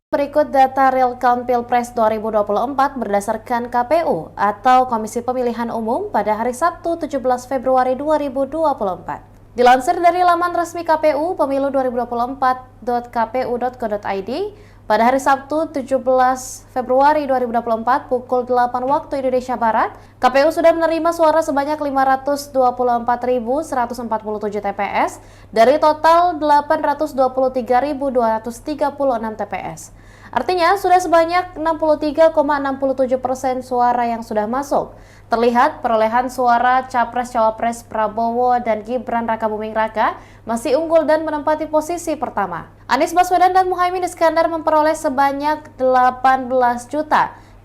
Berikut data real count Pilpres 2024 berdasarkan KPU atau Komisi Pemilihan Umum pada hari Sabtu 17 Februari 2024. Dilansir dari laman resmi KPU pemilu2024.kpu.go.id, pada hari Sabtu 17 Februari 2024 pukul 8 waktu Indonesia Barat, KPU sudah menerima suara sebanyak 524.147 TPS dari total 823.236 TPS. Artinya, sudah sebanyak 63,67% suara yang sudah masuk. Terlihat perolehan suara Capres-Cawapres Prabowo dan Gibran Rakabuming Raka masih unggul dan menempati posisi pertama. Anies Baswedan dan Muhaimin Iskandar memperoleh sebanyak 18.848.940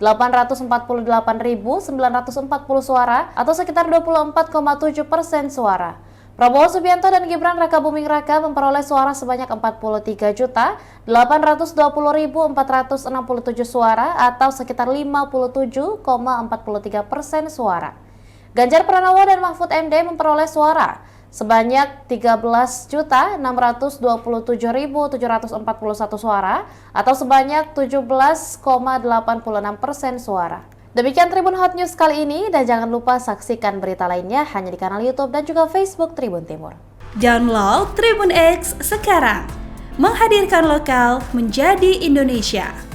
suara atau sekitar 24,7% suara. Prabowo Subianto dan Gibran Rakabuming Raka memperoleh suara sebanyak 43.820.467 suara atau sekitar 57,43% suara. Ganjar Pranowo dan Mahfud MD memperoleh suara sebanyak 13.627.741 suara atau sebanyak 17,86% suara. Demikian Tribun Hot News kali ini, dan jangan lupa saksikan berita lainnya hanya di kanal YouTube dan juga Facebook Tribun Timur. Download Tribun X sekarang, menghadirkan lokal menjadi Indonesia.